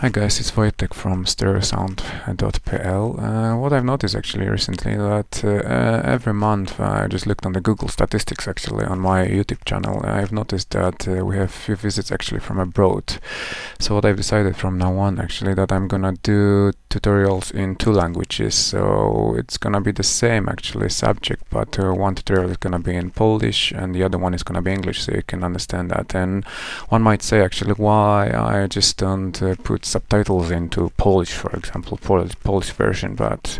Hi guys, it's Wojtek from stereosound.pl. What I've noticed actually recently that every month I just looked on the Google statistics actually on my YouTube channel. I've noticed that we have few visits actually from abroad. So what I've decided from now on actually that I'm gonna do tutorials in two languages. So it's gonna be the same actually subject, but one tutorial is gonna be in Polish and the other one is gonna be English, so you can understand that. And one might say actually why I just don't put subtitles into Polish, for example, Polish version, but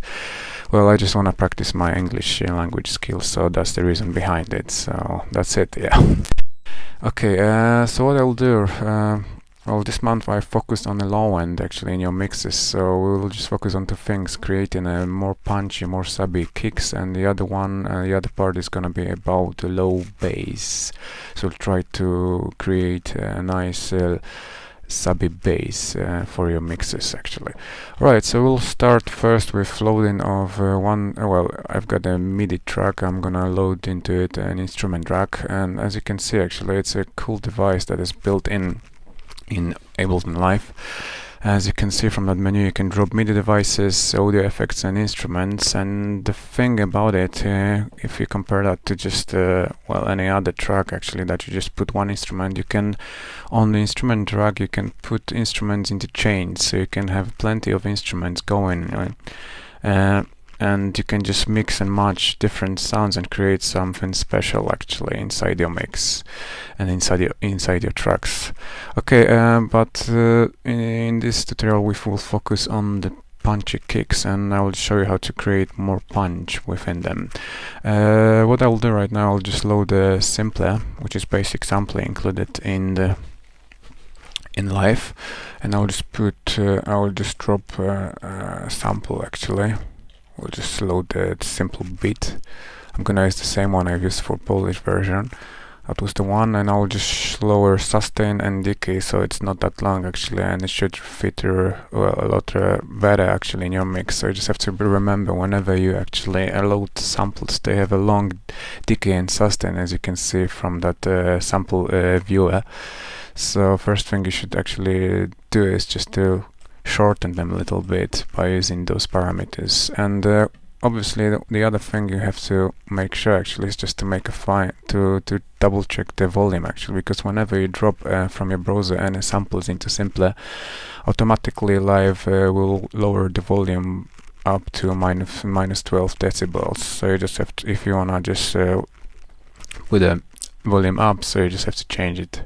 well, I just want to practice my English language skills, so that's the reason behind it. So that's it, yeah. Okay, so what I'll do, well, this month I focused on the low end actually in your mixes, so we will just focus on two things: creating a more punchy, more subby kicks, and the other part is gonna be about the low bass. So we'll try to create a nice subby bass for your mixes actually. Alright, so we'll start first with loading of I've got a MIDI track. I'm gonna load into it an instrument rack, and as you can see actually it's a cool device that is built in Ableton Live. As you can see from that menu, you can drop MIDI devices, audio effects and instruments. And the thing about it, if you compare that to just any other track actually, that you just put one instrument, you can, on the instrument rack, you can put instruments into chains, so you can have plenty of instruments going. And you can just mix and match different sounds and create something special actually inside your mix and inside your tracks. Okay, but in this tutorial we will focus on the punchy kicks, and I will show you how to create more punch within them. What I will do right now, I'll just load the sampler, which is basic sampling included in Live, and I'll just drop a sample actually. We'll just load the simple beat. I'm gonna use the same one I've used for Polish version. That was the one, and I'll just lower sustain and decay so it's not that long actually, and it should fit a lot better actually in your mix. So you just have to remember whenever you actually load samples, they have a long decay and sustain, as you can see from that sample viewer. So first thing you should actually do is just to shorten them a little bit by using those parameters. And obviously the other thing you have to make sure actually is just to make to double check the volume actually, because whenever you drop from your browser any samples into sampler, automatically Live will lower the volume up to minus 12 decibels. So you just have to, if you wanna just put the volume up, so you just have to change it.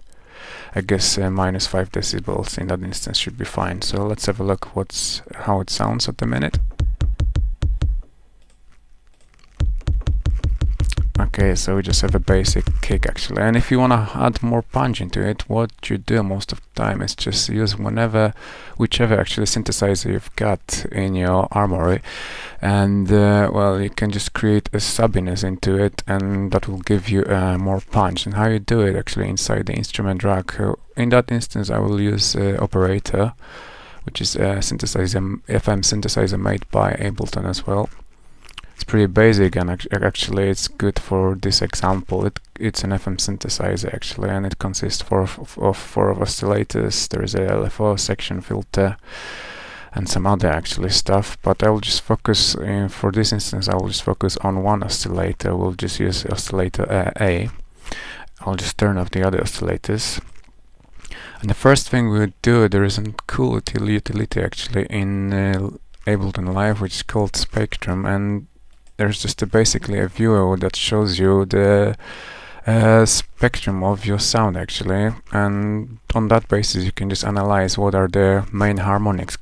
I guess minus 5 decibels in that instance should be fine. So let's have a look how it sounds at the minute. Okay, so we just have a basic kick actually, and if you want to add more punch into it, what you do most of the time is just use whichever actually synthesizer you've got in your armory, and you can just create a subbiness into it, and that will give you more punch. And how you do it actually inside the instrument rack, in that instance I will use Operator, which is a FM synthesizer made by Ableton as well. It's pretty basic, and actually it's good for this example. It's an FM synthesizer actually, and it consists of four oscillators. There is a LFO, section filter, and some other actually stuff. But I will just focus for this instance. I will just focus on one oscillator. We'll just use oscillator A. I'll just turn off the other oscillators. And the first thing we would do, there is a cool utility actually in Ableton Live, which is called Spectrum, and there's just basically a viewer that shows you the spectrum of your sound actually, and on that basis you can just analyze what are the main harmonics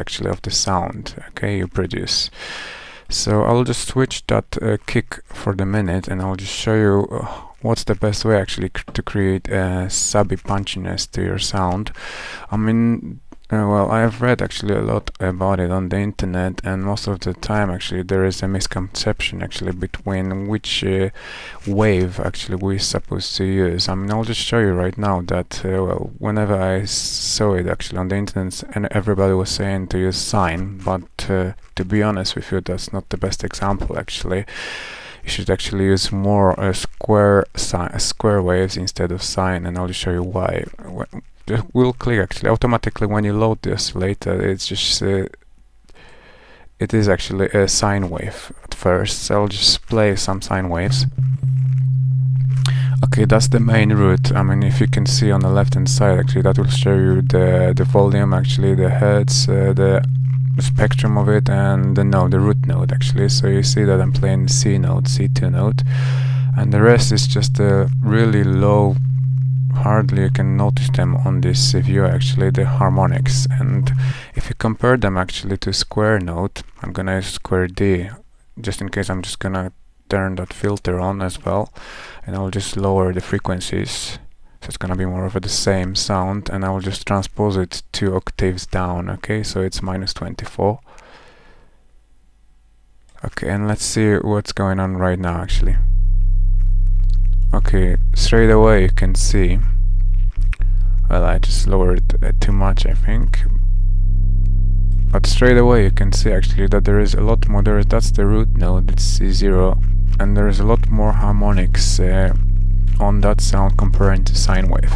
actually of the sound you produce. So I'll just switch that kick for the minute, and I'll just show you what's the best way actually to create a subby punchiness to your sound. I mean, I have read actually a lot about it on the internet, and most of the time actually there is a misconception actually between which wave actually we're supposed to use. I mean, I'll just show you right now that whenever I saw it actually on the internet, and everybody was saying to use sine, but to be honest with you, that's not the best example actually. you should actually use more square waves instead of sine, and I'll just show you why. Just we'll click actually automatically when you load the oscillator. It's just it is actually a sine wave at first, so I'll just play some sine waves. Okay, that's the main root. I mean, if you can see on the left hand side, actually that will show you the volume, actually the hertz, the spectrum of it, and the root node actually. So you see that I'm playing C note, C2 note, and the rest is just a really low, hardly you can notice them on this view actually, the harmonics. And if you compare them actually to square note, I'm gonna use square D just in case. I'm just gonna turn that filter on as well, and I'll just lower the frequencies, so it's gonna be more of the same sound, and I'll just transpose it 2 octaves down. Okay, so it's -24. Okay, and let's see what's going on right now actually. Okay, straight away you can see, well, I just lowered it too much I think, but straight away you can see actually that there is a lot more. That's the root node, it's C0, and there is a lot more harmonics on that sound comparing to sine wave.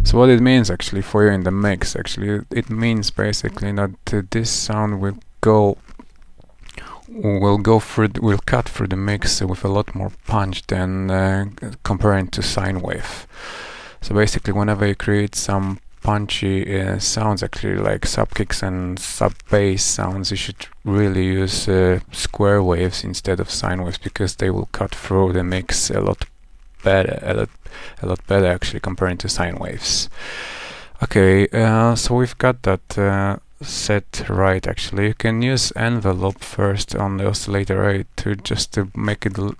So what it means actually for you in the mix, actually it means basically that this sound will cut through the mix with a lot more punch than comparing to sine wave. So basically whenever you create some punchy sounds, actually like sub kicks and sub bass sounds, you should really use square waves instead of sine waves, because they will cut through the mix a lot better, a lot better actually comparing to sine waves. Okay, so we've got that set right actually. You can use envelope first on the oscillator 8 to make it a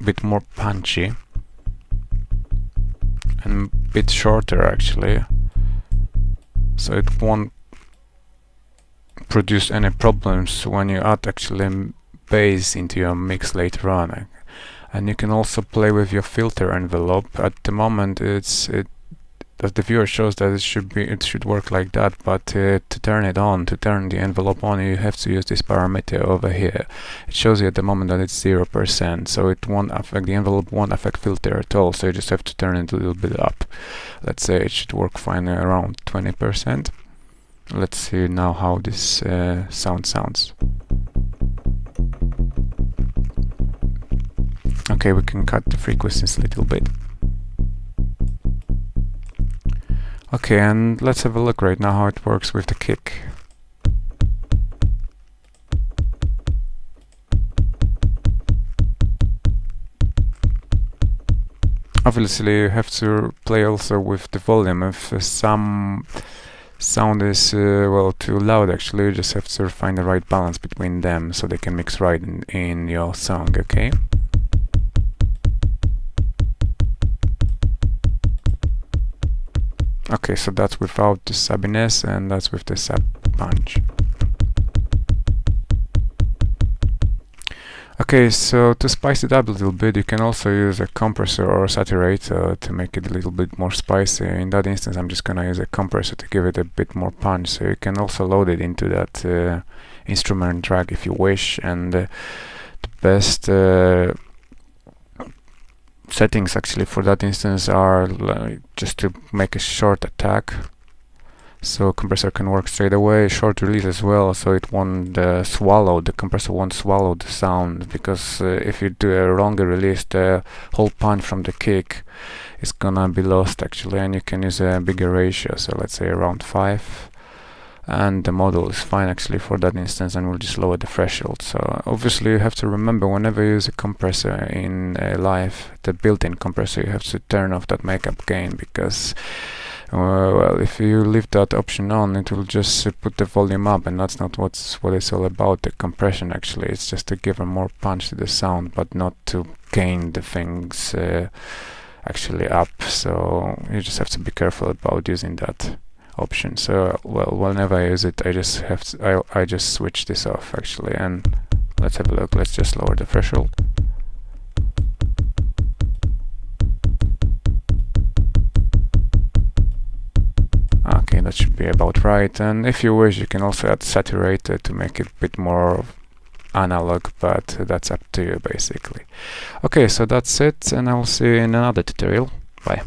bit more punchy and a bit shorter actually, so it won't produce any problems when you add actually bass into your mix later on. And you can also play with your filter envelope. At the moment that the viewer shows that it should work like that, but to turn the envelope on, you have to use this parameter over here. It shows you at the moment that it's 0%, so it won't affect the envelope, won't affect filter at all, so you just have to turn it a little bit up. Let's say it should work fine around 20%. Let's see now how this sounds. Okay, we can cut the frequencies a little bit. Okay, and let's have a look right now how it works with the kick. Obviously you have to play also with the volume. If some sound is well, too loud actually, you just have to find the right balance between them so they can mix right in your song, okay? Okay, so that's without the subbiness, and that's with the sub punch. Okay, so to spice it up a little bit, you can also use a compressor or a saturator to make it a little bit more spicy. In that instance, I'm just gonna use a compressor to give it a bit more punch. So you can also load it into that instrument track if you wish, and the best settings actually for that instance are just to make a short attack, so compressor can work straight away, short release as well, so it won't the compressor won't swallow the sound, because if you do a longer release, the whole punch from the kick is gonna be lost actually, and you can use a bigger ratio, so let's say around 5. And the model is fine actually for that instance, and we'll just lower the threshold. So obviously you have to remember, whenever you use a compressor in live, the built-in compressor, you have to turn off that makeup gain, because well, if you leave that option on, it will just put the volume up, and that's not what it's all about. The compression actually, it's just to give a more punch to the sound, but not to gain the things actually up. So you just have to be careful about using that option. So well, whenever I use it, I just switch this off actually, and let's have a look. Let's just lower the threshold. Okay, that should be about right, and if you wish, you can also add saturator to make it a bit more analog, but that's up to you basically. Okay, so that's it, and I will see you in another tutorial. Bye.